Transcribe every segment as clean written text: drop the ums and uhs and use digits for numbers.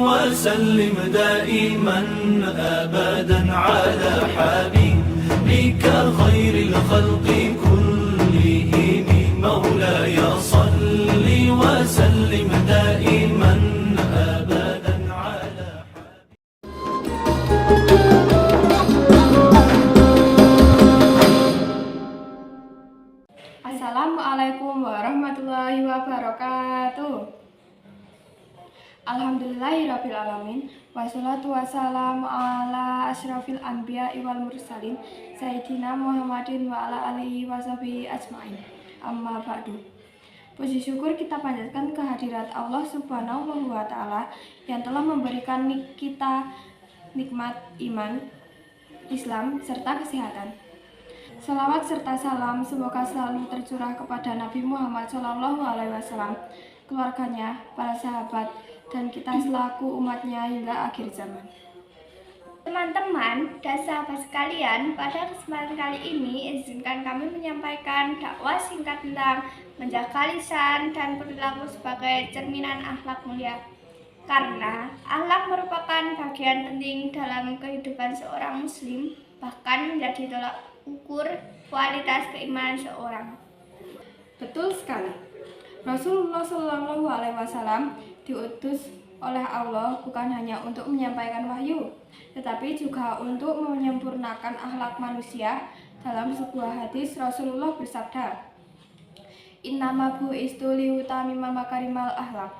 وسلم دائما أبدا على حبيبك خير الخلق كلهم مولاي صل وسلم دائما أبدا على Assalamualaikum warahmatullahi wabarakatuh. Alhamdulillahirrabbilalamin. Wassalatu wassalamu ala asyrafil anbiya wal mursalin Sayyidina Muhammadin wa ala alihi washabihi ajma'in. Amma ba'du. Puji syukur kita panjatkan kehadirat Allah Subhanahu wa ta'ala yang telah memberikan kita nikmat iman, Islam, serta kesehatan. Salawat serta salam semoga selalu tercurah kepada Nabi Muhammad SAW, keluarganya, para sahabat, dan kita selaku umatnya hingga akhir zaman. Teman-teman dan sahabat sekalian, pada kesempatan kali ini izinkan kami menyampaikan dakwah singkat tentang menjaga lisan dan perilaku sebagai cerminan akhlak mulia. Karena akhlak merupakan bagian penting dalam kehidupan seorang muslim, bahkan menjadi tolak ukur kualitas keimanan seorang. Betul sekali. Rasulullah SAW diutus oleh Allah bukan hanya untuk menyampaikan wahyu, tetapi juga untuk menyempurnakan akhlak manusia. Dalam sebuah hadis, Rasulullah bersabda, "Innama bu'istu liutamima makarimal akhlak."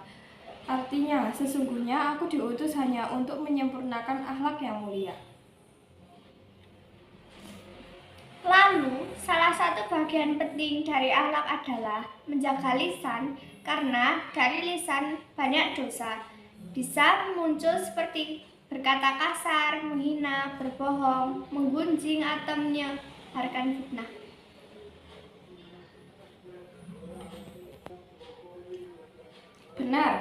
Artinya, sesungguhnya aku diutus hanya untuk menyempurnakan akhlak yang mulia. Lalu, salah satu bagian penting dari akhlak adalah menjaga lisan, karena dari lisan banyak dosa. Bisa muncul seperti berkata kasar, menghina, berbohong, menggunjing, atau menyebarkan fitnah. Benar.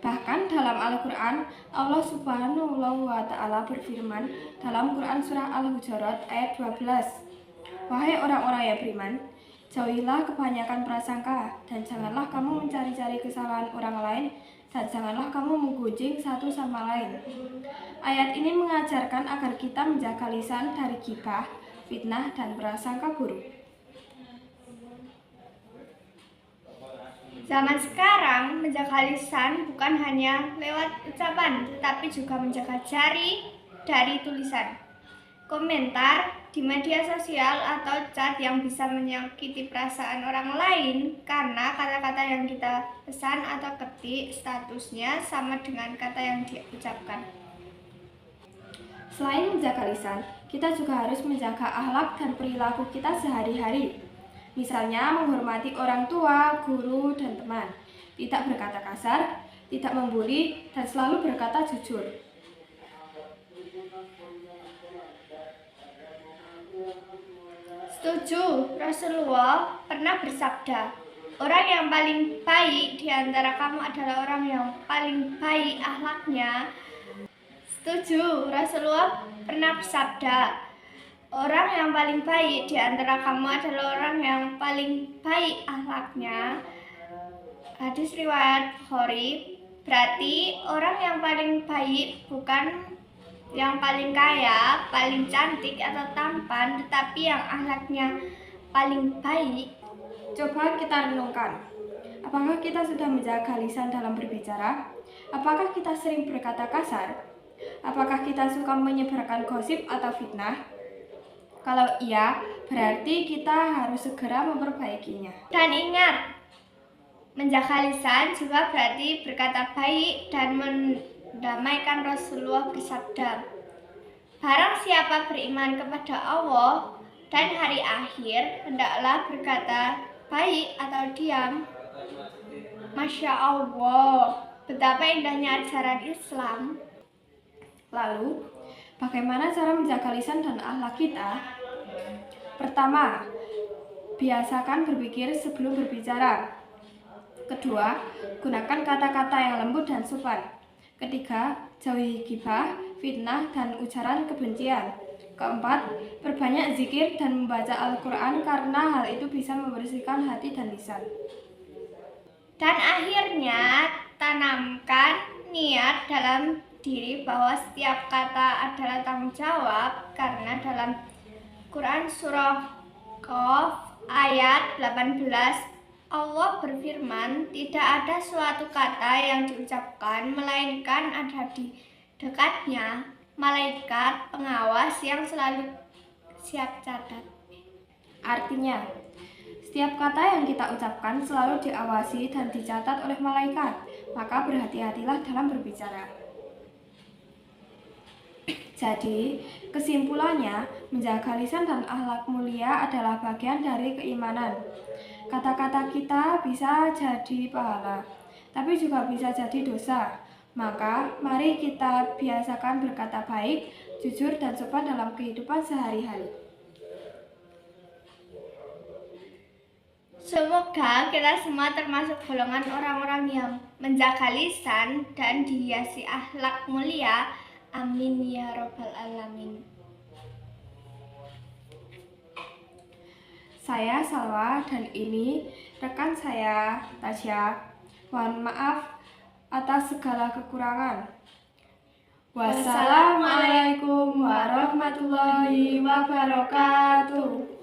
Bahkan dalam Al-Quran, Allah Subhanahu wa ta'ala berfirman dalam Quran Surah Al-Hujurat ayat 12, "Wahai orang-orang yang beriman, jauhilah kebanyakan prasangka, dan janganlah kamu mencari-cari kesalahan orang lain, dan janganlah kamu menggunjing satu sama lain." Ayat ini mengajarkan agar kita menjaga lisan dari ghibah, fitnah, dan prasangka buruk. Zaman sekarang, menjaga lisan bukan hanya lewat ucapan, tetapi juga menjaga jari dari tulisan, komentar di media sosial, atau chat yang bisa menyakiti perasaan orang lain karena kata-kata yang kita pesan atau ketik statusnya sama dengan kata yang dia ucapkan. Selain menjaga lisan, kita juga harus menjaga akhlak dan perilaku kita sehari-hari. Misalnya menghormati orang tua, guru, dan teman, tidak berkata kasar, tidak membuli, dan selalu berkata jujur. Setuju, Rasulullah pernah bersabda, "Orang yang paling baik di antara kamu adalah orang yang paling baik akhlaknya." Setuju, Rasulullah pernah bersabda, "Orang yang paling baik di antara kamu adalah orang yang paling baik akhlaknya." Hadis riwayat Bukhari. Berarti orang yang paling baik bukan yang paling kaya, paling cantik, atau tampan, tetapi yang akhlaknya paling baik. Coba kita renungkan, apakah kita sudah menjaga lisan dalam berbicara? Apakah kita sering berkata kasar? Apakah kita suka menyebarkan gosip atau fitnah? Kalau iya, berarti kita harus segera memperbaikinya. Dan ingat, menjaga lisan juga berarti berkata baik dan mendamaikan. Rasulullah bersabda, "Barang siapa beriman kepada Allah dan hari akhir, hendaklah berkata baik atau diam." Masya Allah, betapa indahnya ajaran Islam. Lalu, bagaimana cara menjaga lisan dan akhlak kita? Pertama, biasakan berpikir sebelum berbicara. Kedua, gunakan kata-kata yang lembut dan sopan. Ketiga, jauhi ghibah, fitnah, dan ujaran kebencian. Keempat, perbanyak zikir dan membaca Al-Quran karena hal itu bisa membersihkan hati dan lisan. Dan akhirnya, tanamkan niat dalam diri bahwa setiap kata adalah tanggung jawab, karena dalam Quran surah Qaf ayat 18 Allah berfirman, tidak ada suatu kata yang diucapkan melainkan ada di dekatnya malaikat pengawas yang selalu siap catat. Artinya, setiap kata yang kita ucapkan selalu diawasi dan dicatat oleh malaikat, maka berhati-hatilah dalam berbicara. Jadi, kesimpulannya, menjaga lisan dan akhlak mulia adalah bagian dari keimanan. Kata-kata kita bisa jadi pahala, tapi juga bisa jadi dosa. Maka, mari kita biasakan berkata baik, jujur, dan sopan dalam kehidupan sehari-hari. Semoga kita semua termasuk golongan orang-orang yang menjaga lisan dan dihiasi akhlak mulia. Amin ya robbal alamin. Saya Salwa dan ini rekan saya Tasya. Mohon maaf atas segala kekurangan. Wassalamualaikum warahmatullahi wabarakatuh.